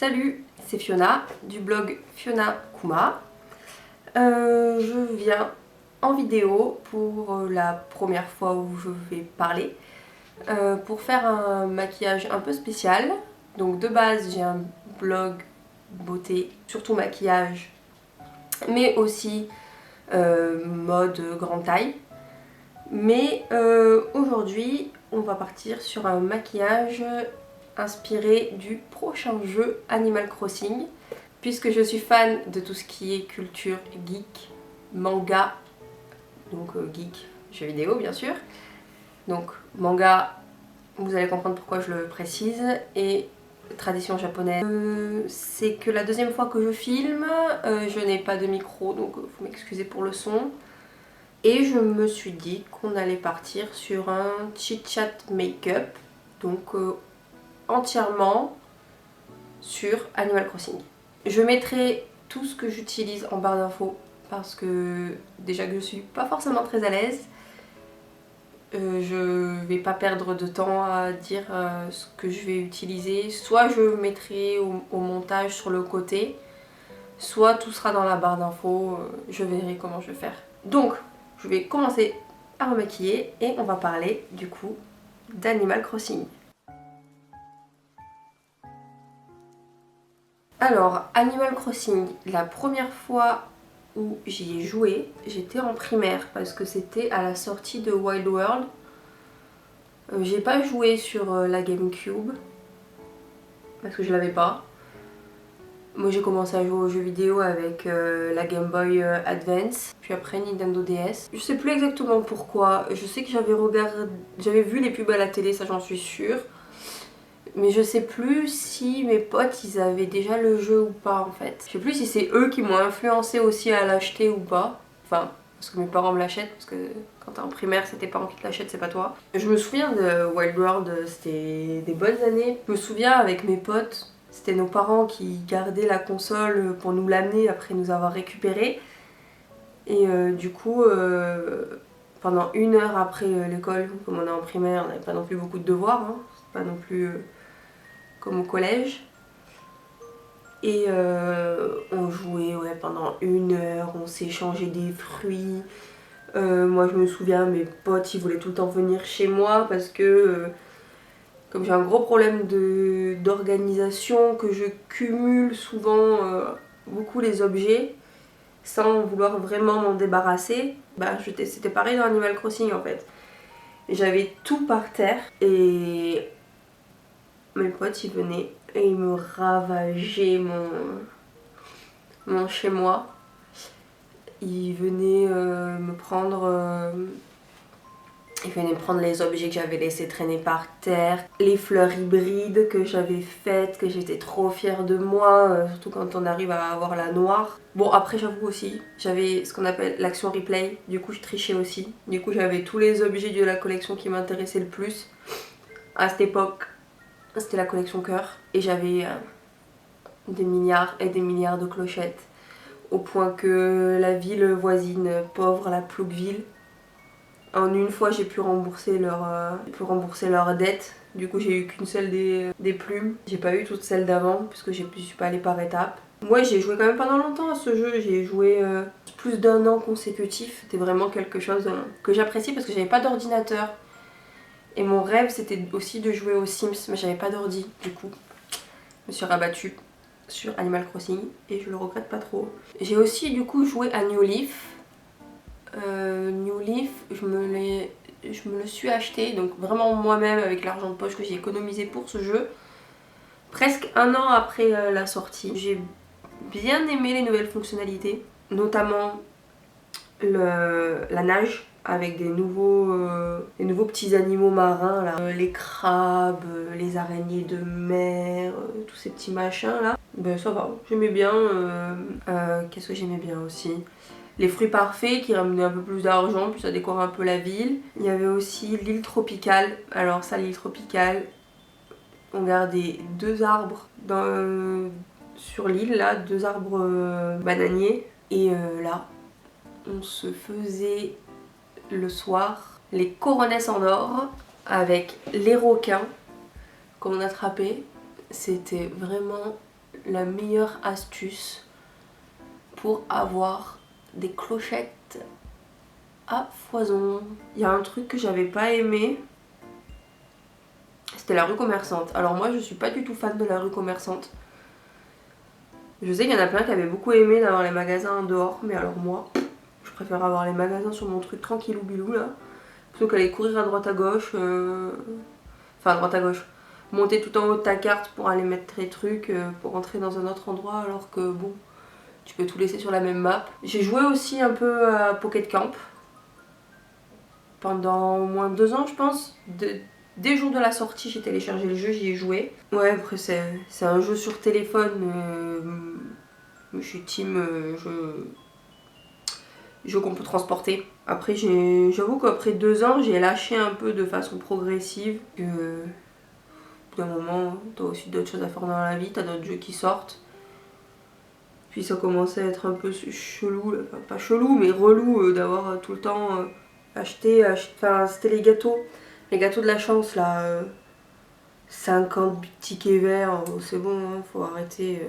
Salut, c'est Fiona du blog Fiona Kuma. Je viens en vidéo pour la première fois où je vais parler pour faire un maquillage un peu spécial. Donc de base j'ai un blog beauté, surtout maquillage, mais aussi mode grande taille. Mais aujourd'hui on va partir sur un maquillage inspiré du prochain jeu Animal Crossing, puisque je suis fan de tout ce qui est culture geek, manga, donc geek, jeux vidéo bien sûr. Donc manga, vous allez comprendre pourquoi je le précise, et tradition japonaise. C'est que la deuxième fois que je filme, je n'ai pas de micro, donc faut m'excuser pour le son. Et je me suis dit qu'on allait partir sur un chit-chat make-up, donc entièrement sur Animal Crossing. Je mettrai tout ce que j'utilise en barre d'infos parce que déjà que je suis pas forcément très à l'aise, je vais pas perdre de temps à dire ce que je vais utiliser. Soit je mettrai au montage sur le côté, soit tout sera dans la barre d'infos, je verrai comment je vais faire. Donc je vais commencer à me maquiller et on va parler du coup d'Animal Crossing. Alors, Animal Crossing, la première fois où j'y ai joué, j'étais en primaire parce que c'était à la sortie de Wild World. J'ai pas joué sur la GameCube parce que je l'avais pas. Moi j'ai commencé à jouer aux jeux vidéo avec la Game Boy Advance, puis après Nintendo DS. Je sais plus exactement pourquoi, je sais que j'avais vu les pubs à la télé, ça j'en suis sûre. Mais je sais plus si mes potes ils avaient déjà le jeu ou pas en fait. Je sais plus si c'est eux qui m'ont influencé aussi à l'acheter ou pas. Enfin, parce que mes parents me l'achètent, parce que quand t'es en primaire c'est tes parents qui te l'achètent, c'est pas toi. Je me souviens de Wild World, c'était des bonnes années. Je me souviens avec mes potes, c'était nos parents qui gardaient la console pour nous l'amener après nous avoir récupéré. Et du coup, pendant 1 heure après l'école, comme on est en primaire, on n'avait pas non plus beaucoup de devoirs, hein. C'est pas non plus comme au collège. Et on jouait pendant 1 heure, on s'échangeait des fruits. Moi je me souviens, mes potes ils voulaient tout le temps venir chez moi parce que comme j'ai un gros problème d'organisation, que je cumule souvent beaucoup les objets sans vouloir vraiment m'en débarrasser, bah c'était pareil dans Animal Crossing en fait. J'avais tout par terre et mes potes ils venaient et ils me ravageaient mon chez moi. Ils venaient me prendre ils venaient prendre les objets que j'avais laissés traîner par terre, les fleurs hybrides que j'avais faites, que j'étais trop fière de moi, surtout quand on arrive à avoir la noire. Bon après j'avoue aussi, j'avais ce qu'on appelle l'action replay, du coup je trichais aussi. Du coup j'avais tous les objets de la collection qui m'intéressaient le plus. À cette époque, c'était la collection cœur et j'avais des milliards et des milliards de clochettes. Au point que la ville voisine, pauvre, la Plouqueville, en une fois j'ai pu rembourser leur dette. Du coup j'ai eu qu'une seule des plumes. J'ai pas eu toutes celles d'avant puisque je suis pas allée par étapes. Moi j'ai joué quand même pendant longtemps à ce jeu. J'ai joué plus d'1 an consécutif. C'était vraiment quelque chose que j'apprécie parce que j'avais pas d'ordinateur. Et mon rêve c'était aussi de jouer aux Sims, mais j'avais pas d'ordi. Du coup je me suis rabattue sur Animal Crossing et je le regrette pas trop. J'ai aussi du coup joué à New Leaf. New Leaf, je me le suis acheté, donc vraiment moi-même avec l'argent de poche que j'ai économisé pour ce jeu. Presque 1 an après la sortie. J'ai bien aimé les nouvelles fonctionnalités, notamment la nage avec des nouveaux petits animaux marins là. Les crabes, les araignées de mer, tous ces petits machins là. Ben ça va, j'aimais bien. Qu'est-ce que j'aimais bien aussi? Les fruits parfaits qui ramenaient un peu plus d'argent, puis ça décore un peu la ville. Il y avait aussi l'île tropicale. Alors ça, l'île tropicale, on gardait 2 arbres sur l'île là, 2 arbres bananiers. Et là, on se faisait le soir les coronesses en or avec les requins qu'on attrapait. C'était vraiment la meilleure astuce pour avoir des clochettes à foison. Il y a un truc que j'avais pas aimé, c'était la rue commerçante. Alors moi je suis pas du tout fan de la rue commerçante. Je sais qu'il y en a plein qui avaient beaucoup aimé d'avoir les magasins en dehors, mais alors moi je préfère avoir les magasins sur mon truc tranquillou bilou là, plutôt qu'aller courir à droite à gauche, enfin à droite à gauche, monter tout en haut de ta carte pour aller mettre tes trucs, pour rentrer dans un autre endroit alors que bon, tu peux tout laisser sur la même map. J'ai joué aussi un peu à Pocket Camp pendant au moins 2 ans je pense. Dès le jour de la sortie j'ai téléchargé le jeu, j'y ai joué. Ouais, après c'est un jeu sur téléphone, je suis team jeu qu'on peut transporter. Après j'avoue qu'après 2 ans j'ai lâché un peu de façon progressive. D'un moment t'as aussi d'autres choses à faire dans la vie, t'as d'autres jeux qui sortent. Puis ça commençait à être un peu chelou, enfin pas chelou mais relou d'avoir tout le temps acheté, enfin c'était les gâteaux de la chance là, 50 tickets verts, c'est bon, hein, faut arrêter.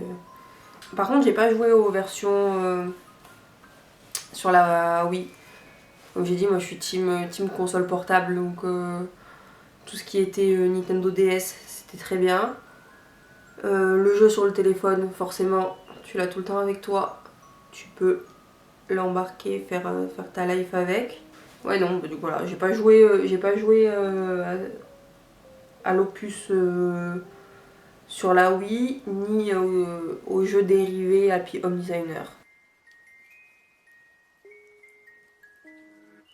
Par contre j'ai pas joué aux versions sur la Wii. Comme j'ai dit, moi je suis team console portable, donc tout ce qui était Nintendo DS c'était très bien. Le jeu sur le téléphone, forcément tu l'as tout le temps avec toi, tu peux l'embarquer, faire ta life avec. Ouais non, donc voilà, j'ai pas joué à l'opus sur la Wii, ni au jeu dérivé Happy Home Designer.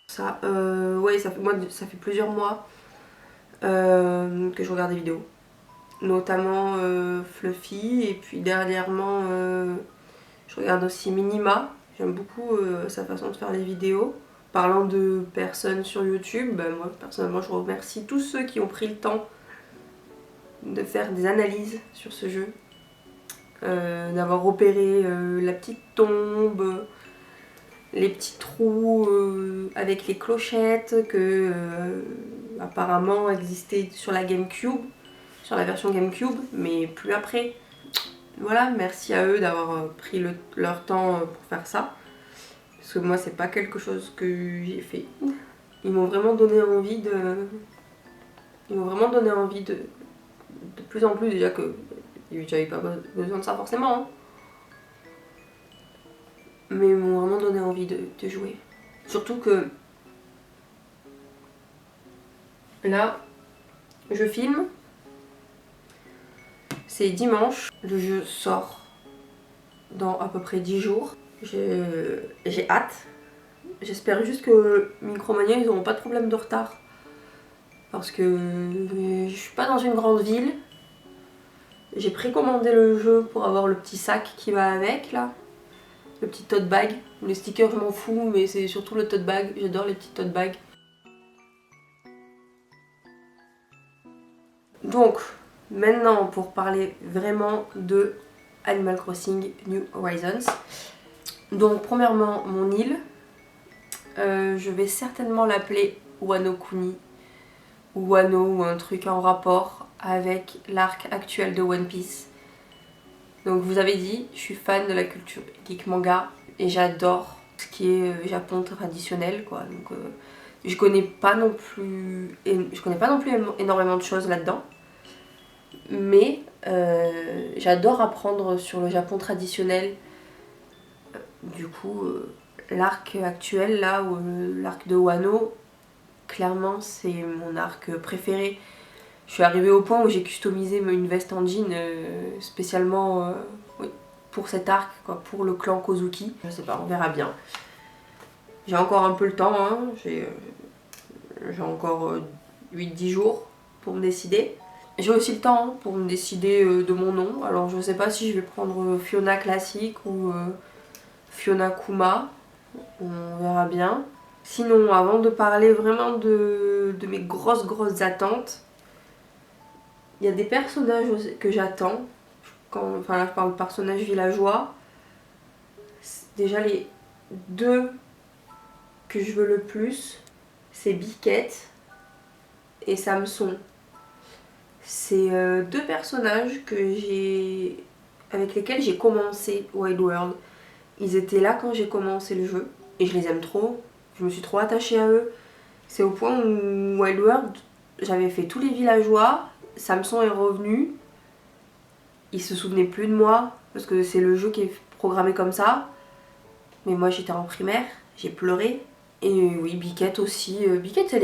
Ça, ouais, ça fait plusieurs mois que je regarde des vidéos. Notamment Fluffy, et puis dernièrement je regarde aussi Minima. J'aime beaucoup sa façon de faire les vidéos. Parlant de personnes sur YouTube, ben moi personnellement je remercie tous ceux qui ont pris le temps de faire des analyses sur ce jeu. D'avoir repéré la petite tombe, les petits trous avec les clochettes que apparemment existaient sur la GameCube, sur la version GameCube, mais plus après. Voilà, merci à eux d'avoir pris leur temps pour faire ça. Parce que moi c'est pas quelque chose que j'ai fait. Ils m'ont vraiment donné envie de... de plus en plus, déjà que j'avais pas besoin de ça forcément. Hein. Mais ils m'ont vraiment donné envie de jouer. Surtout que là, je filme. C'est dimanche. Le jeu sort dans à peu près 10 jours. J'ai hâte. J'espère juste que Micromania ils n'auront pas de problème de retard. Parce que je suis pas dans une grande ville. J'ai précommandé le jeu pour avoir le petit sac qui va avec là. Le petit tote bag. Les stickers je m'en fous, mais c'est surtout le tote bag. J'adore les petits tote bags. Donc maintenant pour parler vraiment de Animal Crossing New Horizons. Donc premièrement mon île. Je vais certainement l'appeler Wano Kuni ou Wano ou un truc en rapport avec l'arc actuel de One Piece. Donc vous avez dit, je suis fan de la culture geek manga et j'adore ce qui est Japon traditionnel quoi. Donc je connais pas non plus énormément de choses là-dedans. Mais j'adore apprendre sur le Japon traditionnel. Du coup l'arc actuel là, l'arc de Wano, clairement c'est mon arc préféré. Je suis arrivée au point où j'ai customisé une veste en jean spécialement oui, pour cet arc, quoi, pour le clan Kozuki. Je sais pas, on verra bien. J'ai encore un peu le temps, hein. J'ai encore 8-10 jours pour me décider. J'ai aussi le temps pour me décider de mon nom. Alors je sais pas si je vais prendre Fiona classique ou Fiona Kuma. On verra bien. Sinon, avant de parler vraiment de mes grosses attentes, il y a des personnages que j'attends. Enfin là je parle de personnages villageois. Déjà les 2 que je veux le plus, c'est Biquette et Samson. C'est 2 personnages que j'ai avec lesquels j'ai commencé Wild World. Ils étaient là quand j'ai commencé le jeu et je les aime trop. Je me suis trop attachée à eux. C'est au point où Wild World, j'avais fait tous les villageois, Samson est revenu. Il se souvenait plus de moi parce que c'est le jeu qui est programmé comme ça. Mais moi j'étais en primaire, j'ai pleuré. Et oui, Biquette aussi. Biquette,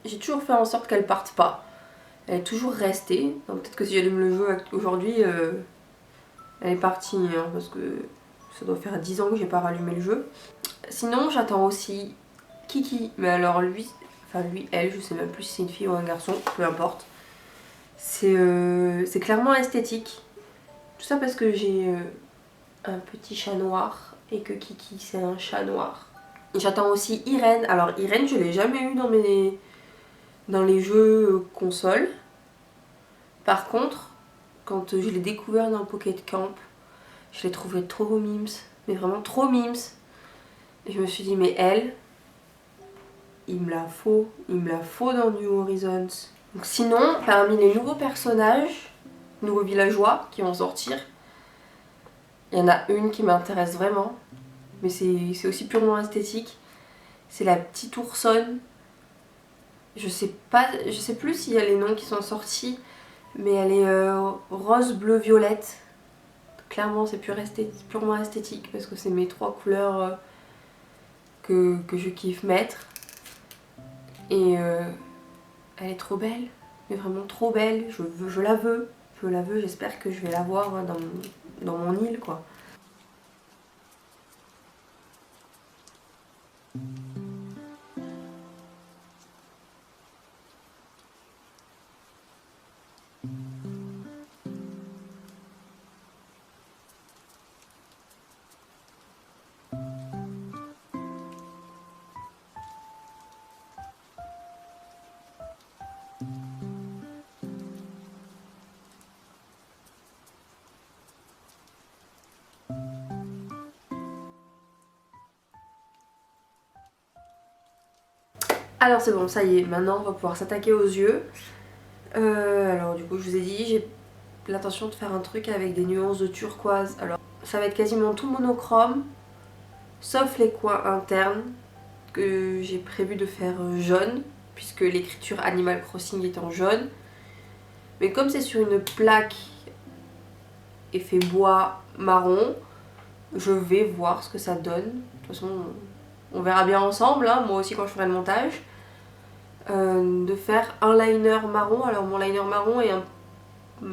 j'ai toujours fait en sorte qu'elle parte pas. Elle est toujours restée. Donc peut-être que si j'allume le jeu aujourd'hui, elle est partie. Hein, parce que ça doit faire 10 ans que j'ai pas rallumé le jeu. Sinon, j'attends aussi Kiki. Mais alors lui, elle, je sais même plus si c'est une fille ou un garçon, peu importe. C'est clairement esthétique. Tout ça parce que j'ai un petit chat noir et que Kiki c'est un chat noir. J'attends aussi Irène. Alors Irène, je l'ai jamais eu dans les jeux console. Par contre, quand je l'ai découvert dans Pocket Camp, je l'ai trouvé trop mimes. Mais vraiment trop mimes. Et je me suis dit, mais elle, il me la faut dans New Horizons. Donc sinon, parmi les nouveaux personnages, nouveaux villageois qui vont sortir, il y en a une qui m'intéresse vraiment, mais c'est aussi purement esthétique. C'est la petite oursonne. Je sais plus s'il y a les noms qui sont sortis, mais elle est rose, bleu, violette. Clairement, c'est purement esthétique parce que c'est mes 3 couleurs que je kiffe mettre. Et elle est trop belle, mais vraiment trop belle. Je la veux, j'espère que je vais la voir dans mon île quoi. Alors c'est bon, ça y est, maintenant on va pouvoir s'attaquer aux yeux. Alors du coup je vous ai dit, j'ai l'intention de faire un truc avec des nuances de turquoise. Alors ça va être quasiment tout monochrome, sauf les coins internes que j'ai prévu de faire jaune, puisque l'écriture Animal Crossing est en jaune. Mais comme c'est sur une plaque effet bois marron, je vais voir ce que ça donne. De toute façon on verra bien ensemble, hein, moi aussi quand je ferai le montage. De faire un liner marron. Alors mon liner marron est un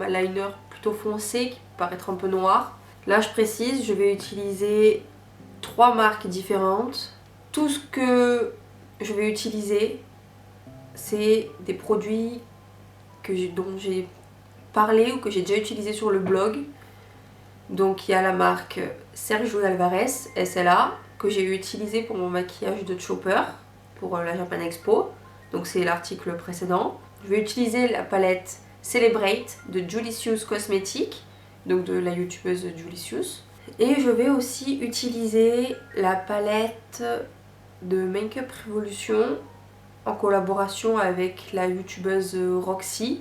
liner plutôt foncé qui peut paraître un peu noir. Là je précise, je vais utiliser 3 marques différentes. Tout ce que je vais utiliser, c'est des produits dont j'ai parlé ou que j'ai déjà utilisé sur le blog. Donc il y a la marque Sergio Alvarez SLA que j'ai utilisé pour mon maquillage de Chopper pour la Japan Expo. Donc c'est l'article précédent. Je vais utiliser la palette Celebrate de Julicious Cosmetics, donc de la youtubeuse Julicious. Et je vais aussi utiliser la palette de Make Up Revolution en collaboration avec la youtubeuse Roxy.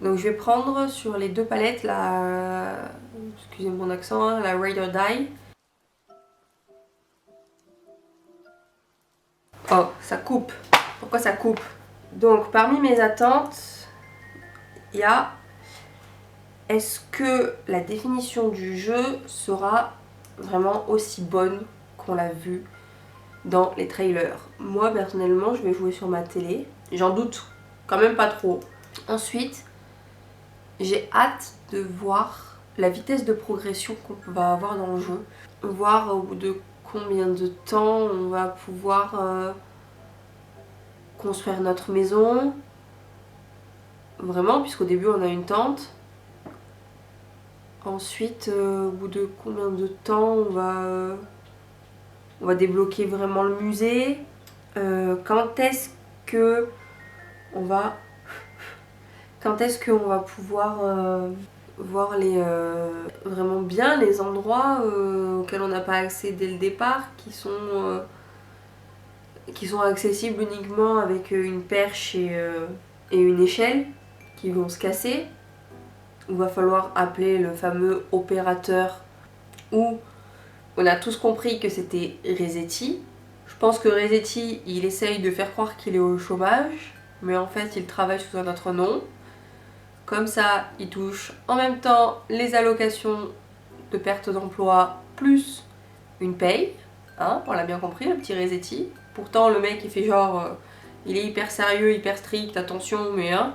Donc je vais prendre sur les 2 palettes la... excusez mon accent, hein, la Ride or Die. Oh, ça coupe. Pourquoi ça coupe? Donc parmi mes attentes, il y a: est-ce que la définition du jeu sera vraiment aussi bonne qu'on l'a vu dans les trailers? Moi personnellement je vais jouer sur ma télé, j'en doute quand même pas trop. Ensuite, j'ai hâte de voir la vitesse de progression qu'on va avoir dans le jeu, voir au bout de combien de temps on va pouvoir construire notre maison, vraiment, puisqu'au début on a une tente. Ensuite, au bout de combien de temps on va débloquer vraiment le musée. Quand est-ce que on va pouvoir voir vraiment bien les endroits auxquels on n'a pas accès dès le départ, qui sont accessibles uniquement avec une perche et une échelle qui vont se casser. où il va falloir appeler le fameux opérateur, où on a tous compris que c'était Resetti. Je pense que Resetti, il essaye de faire croire qu'il est au chômage, mais en fait il travaille sous un autre nom. Comme ça, il touche en même temps les allocations de perte d'emploi plus une paye. Hein, on l'a bien compris, le petit Resetti. Pourtant, le mec, il fait genre... il est hyper sérieux, hyper strict, attention, mais hein,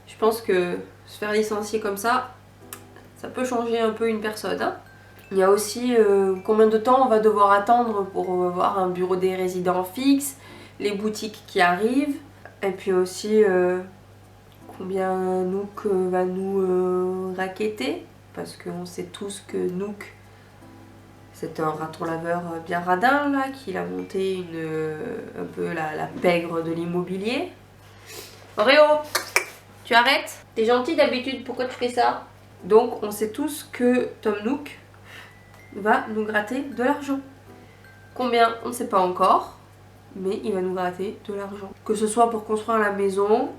je pense que se faire licencier comme ça peut changer un peu une personne. Hein. Il y a aussi combien de temps on va devoir attendre pour voir un bureau des résidents fixe, les boutiques qui arrivent, et puis aussi combien Nook va nous racketter, parce qu'on sait tous que Nook, c'est un raton laveur bien radin là, qui a monté un peu la pègre de l'immobilier. Oreo, tu arrêtes? T'es gentil d'habitude, pourquoi tu fais ça? Donc on sait tous que Tom Nook va nous gratter de l'argent. Combien, on ne sait pas encore, mais il va nous gratter de l'argent. Que ce soit pour construire la maison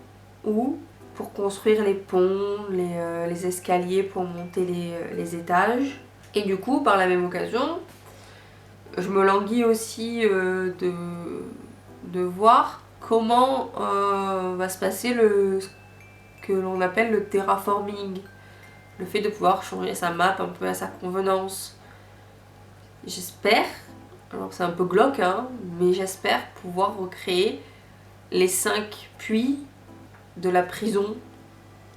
ou pour construire les ponts, les escaliers pour monter les étages. Et du coup, par la même occasion, je me languis aussi de voir comment va se passer ce que l'on appelle le terraforming. Le fait de pouvoir changer sa map un peu à sa convenance. J'espère, alors c'est un peu glauque, hein, mais j'espère pouvoir recréer les 5 puits de la prison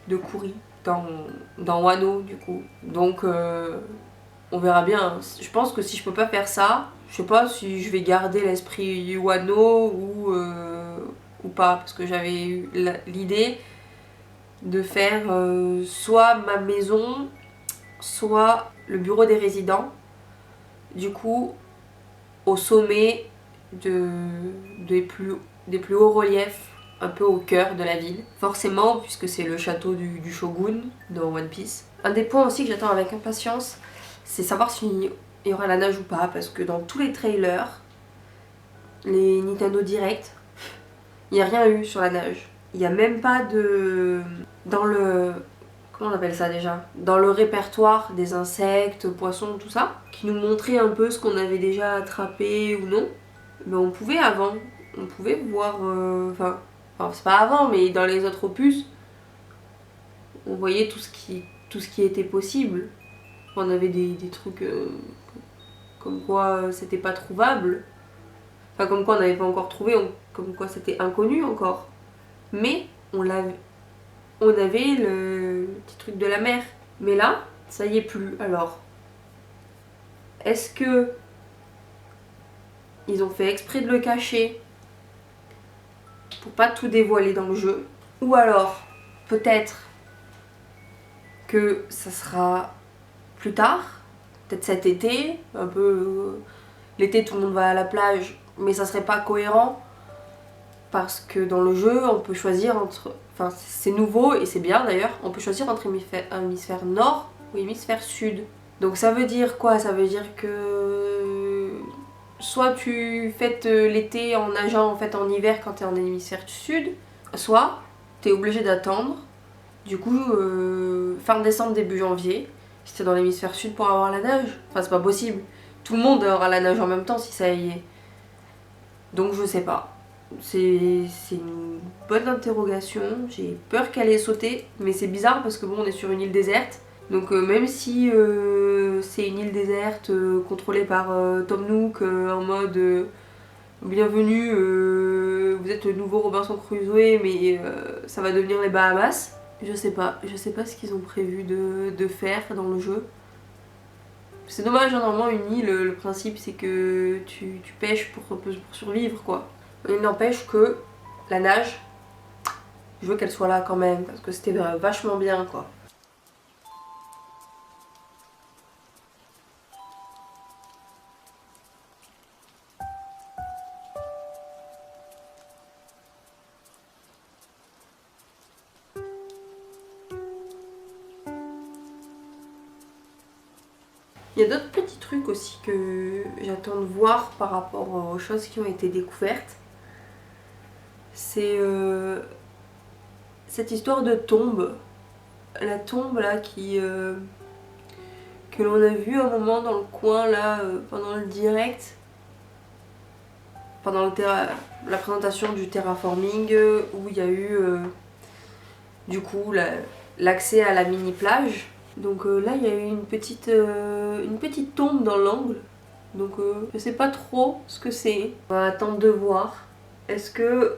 de Kouri dans Wano du coup. Donc on verra bien. Je pense que si je peux pas faire ça, je sais pas si je vais garder l'esprit Wano ou pas, parce que j'avais eu l'idée de faire soit ma maison, soit le bureau des résidents. Du coup, au sommet des plus hauts reliefs, un peu au cœur de la ville. Forcément, puisque c'est le château du Shogun dans One Piece. Un des points aussi que j'attends avec impatience, c'est savoir s'il y aura la nage ou pas, parce que dans tous les trailers, les Nintendo Direct, il n'y a rien eu sur la nage. Il n'y a même pas de... Dans le... Comment on appelle ça déjà? Dans le répertoire des insectes, poissons, tout ça, qui nous montrait un peu ce qu'on avait déjà attrapé ou non. Mais on pouvait avant, on pouvait voir... Enfin, c'est pas avant, mais dans les autres opus, on voyait tout ce qui était possible. On avait des trucs comme quoi c'était pas trouvable. Enfin, comme quoi on n'avait pas encore trouvé, comme quoi c'était inconnu encore. Mais on avait le petit truc de la mer. Mais là, ça y est plus. Alors, est-ce que ils ont fait exprès de le cacher pour pas tout dévoiler dans le jeu? Ou alors, peut-être que ça sera plus tard, peut-être cet été, un peu... l'été tout le monde va à la plage, mais ça serait pas cohérent parce que dans le jeu on peut choisir entre... Enfin c'est nouveau et c'est bien d'ailleurs, on peut choisir entre hémisphère nord ou hémisphère sud. Donc ça veut dire quoi? Ça veut dire que soit tu fêtes l'été en nageant en fait en hiver quand t'es en hémisphère sud, soit t'es obligé d'attendre du coup fin décembre début janvier si t'es dans l'hémisphère sud pour avoir la nage. Enfin c'est pas possible, tout le monde aura la nage en même temps si ça y est. Donc je sais pas. C'est une bonne interrogation, j'ai peur qu'elle ait sauté, mais c'est bizarre parce que bon on est sur une île déserte, donc même si c'est une île déserte contrôlée par Tom Nook en mode bienvenue, vous êtes le nouveau Robinson Crusoe mais ça va devenir les Bahamas, je sais pas ce qu'ils ont prévu de faire dans le jeu. C'est dommage, hein, normalement une île, le principe c'est que tu pêches pour survivre quoi. Il n'empêche que la nage, je veux qu'elle soit là quand même, parce que c'était vachement bien quoi. Il y a d'autres petits trucs aussi que j'attends de voir par rapport aux choses qui ont été découvertes. C'est cette histoire de tombe. la tombe là que l'on a vu un moment dans le coin là pendant le direct, pendant la présentation du terraforming où il y a eu du coup l'accès à la mini plage. Donc là il y a eu une petite tombe dans l'angle. Donc je sais pas trop ce que c'est. On va attendre de voir. Est-ce que,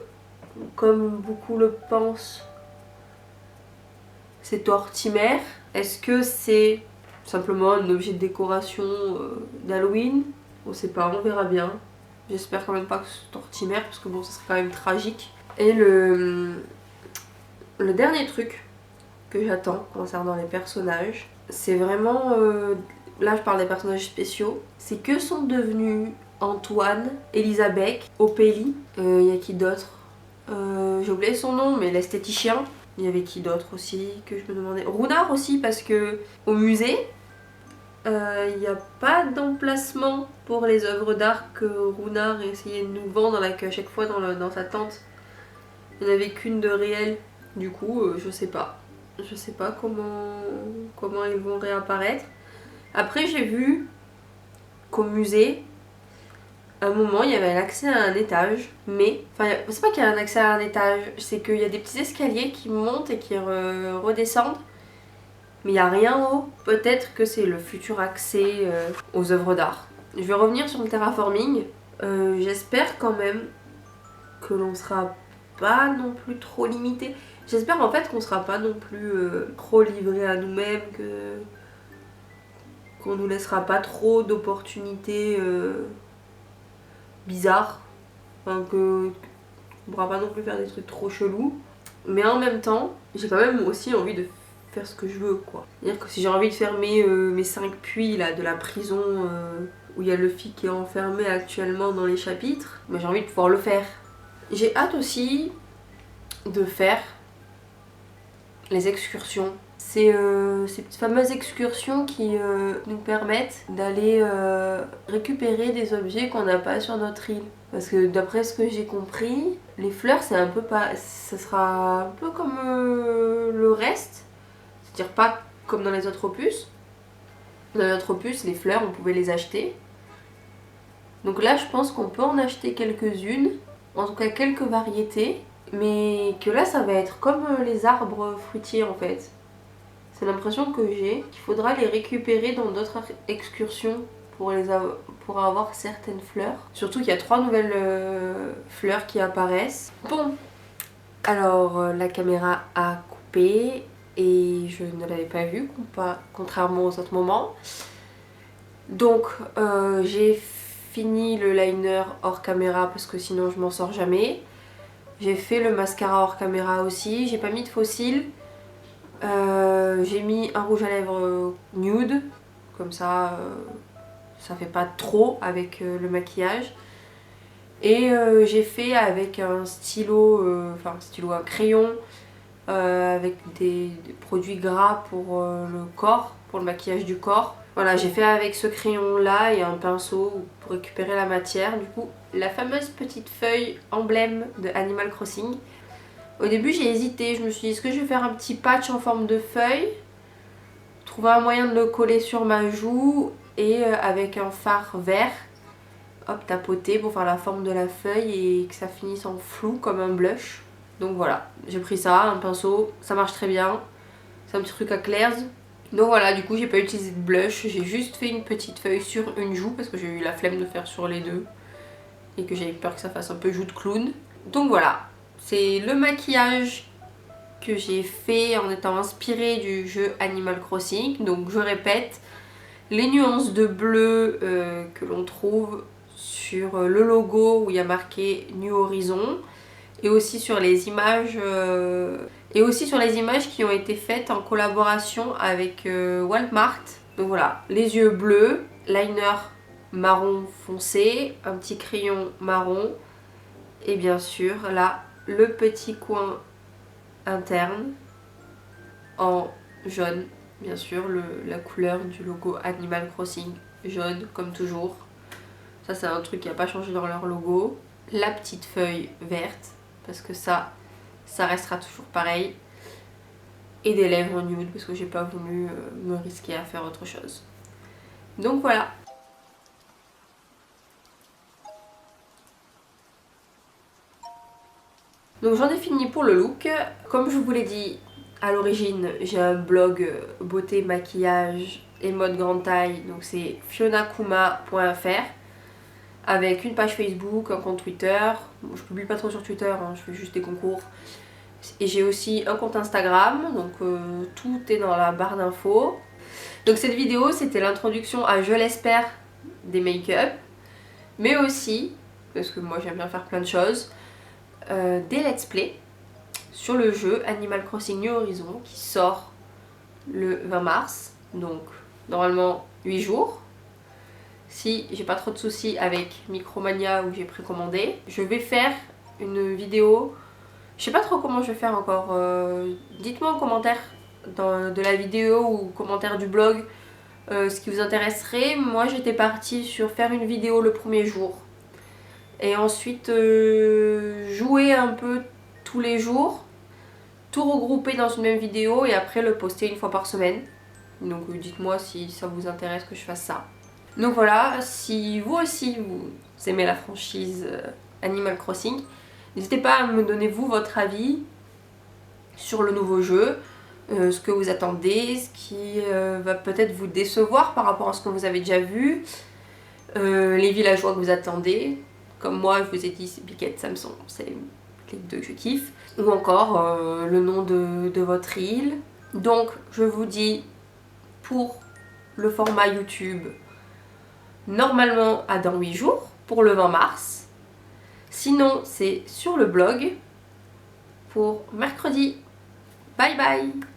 comme beaucoup le pensent, c'est Tortimer? Est-ce que c'est simplement un objet de décoration d'Halloween? On sait pas, on verra bien. J'espère quand même pas que c'est Tortimer parce que bon, ça serait quand même tragique. Et le dernier truc que j'attends concernant les personnages, c'est vraiment... là je parle des personnages spéciaux. C'est que sont devenus Antoine, Elisabeth, Opélie. Il y a qui d'autre? J'ai oublié son nom, mais l'esthéticien. Il y avait qui d'autre aussi que je me demandais? Runard aussi, parce que au musée, il n'y a pas d'emplacement pour les œuvres d'art que Runard essayait de nous vendre, là, qu'à chaque fois dans sa tente, il n'y en avait qu'une de réelle. Du coup, je sais pas. Je sais pas comment ils vont réapparaître. Après, j'ai vu qu'au musée, à un moment, il y avait un accès à un étage, mais... Enfin, c'est pas qu'il y a un accès à un étage, c'est qu'il y a des petits escaliers qui montent et qui redescendent, mais il n'y a rien en haut. Peut-être que c'est le futur accès aux œuvres d'art. Je vais revenir sur le terraforming. J'espère quand même que l'on sera pas non plus trop limité. J'espère en fait qu'on sera pas non plus trop livré à nous-mêmes, qu'on nous laissera pas trop d'opportunités bizarres, enfin, qu'on pourra pas non plus faire des trucs trop chelous. Mais en même temps, j'ai quand même aussi envie de faire ce que je veux, quoi. C'est-à-dire que si j'ai envie de fermer mes 5 puits là, de la prison où il y a Luffy qui est enfermé actuellement dans les chapitres, mais j'ai envie de pouvoir le faire. J'ai hâte aussi de faire les excursions. C'est ces fameuses excursions qui nous permettent d'aller récupérer des objets qu'on n'a pas sur notre île. Parce que d'après ce que j'ai compris, les fleurs c'est un peu pas... ça sera un peu comme le reste. C'est-à-dire pas comme dans les autres opus. Dans les autres opus, les fleurs on pouvait les acheter. Donc là je pense qu'on peut en acheter quelques-unes. En tout cas quelques variétés. Mais que là ça va être comme les arbres fruitiers en fait. C'est l'impression que j'ai qu'il faudra les récupérer dans d'autres excursions pour avoir certaines fleurs. Surtout qu'il y a 3 nouvelles fleurs qui apparaissent. Bon, alors la caméra a coupé et je ne l'avais pas vue, contrairement aux autres moments. Donc j'ai fini le liner hors caméra parce que sinon je m'en sors jamais. J'ai fait le mascara hors caméra aussi, j'ai pas mis de faux cils. J'ai mis un rouge à lèvres nude, comme ça ça fait pas trop avec le maquillage. Et j'ai fait avec un stylo, un crayon avec des produits gras pour le corps, pour le maquillage du corps. Voilà, j'ai fait avec ce crayon là et un pinceau pour récupérer la matière. Du coup, la fameuse petite feuille emblème de Animal Crossing. Au début j'ai hésité, je me suis dit est-ce que je vais faire un petit patch en forme de feuille, trouver un moyen de le coller sur ma joue et avec un fard vert, hop, tapoter pour faire la forme de la feuille et que ça finisse en flou comme un blush. Donc voilà, j'ai pris ça, un pinceau, ça marche très bien, c'est un petit truc à clairs. Donc voilà, du coup j'ai pas utilisé de blush, j'ai juste fait une petite feuille sur une joue parce que j'ai eu la flemme de faire sur les deux et que j'avais peur que ça fasse un peu joue de clown. Donc voilà. C'est le maquillage que j'ai fait en étant inspirée du jeu Animal Crossing. Donc je répète, les nuances de bleu que l'on trouve sur le logo où il y a marqué New Horizon et aussi sur les images qui ont été faites en collaboration avec Walmart. Donc voilà, les yeux bleus, liner marron foncé, un petit crayon marron et bien sûr là le petit coin interne en jaune, bien sûr, la couleur du logo Animal Crossing, jaune comme toujours. Ça c'est un truc qui n'a pas changé dans leur logo. La petite feuille verte, parce que ça restera toujours pareil. et des lèvres nude parce que j'ai pas voulu me risquer à faire autre chose. Donc voilà. Donc j'en ai fini pour le look. Comme je vous l'ai dit à l'origine, j'ai un blog beauté, maquillage et mode grande taille. Donc c'est fionakuma.fr avec une page Facebook, un compte Twitter. Bon, je publie pas trop sur Twitter, hein, je fais juste des concours. Et j'ai aussi un compte Instagram, donc tout est dans la barre d'infos. Donc cette vidéo, c'était l'introduction à Je l'espère des make-up, mais aussi, parce que moi j'aime bien faire plein de choses, des let's play sur le jeu Animal Crossing New Horizons qui sort le 20 mars, donc normalement 8 jours. Si j'ai pas trop de soucis avec Micromania où j'ai précommandé, je vais faire une vidéo. Je sais pas trop comment je vais faire encore. Dites-moi en commentaire de la vidéo ou commentaire du blog ce qui vous intéresserait. Moi j'étais partie sur faire une vidéo le premier jour et ensuite jouer un peu tous les jours, tout regrouper dans une même vidéo et après le poster une fois par semaine. Donc dites-moi si ça vous intéresse que je fasse ça. Donc voilà, si vous aussi vous aimez la franchise Animal Crossing, n'hésitez pas à me donner vous votre avis sur le nouveau jeu, ce que vous attendez, ce qui va peut-être vous décevoir par rapport à ce que vous avez déjà vu, les villageois que vous attendez. Comme moi je vous ai dit, c'est Biquette, Samson, c'est les deux que je kiffe. Ou encore le nom de votre île. Donc je vous dis pour le format YouTube, normalement à dans 8 jours pour le 20 mars. Sinon c'est sur le blog pour mercredi. Bye bye!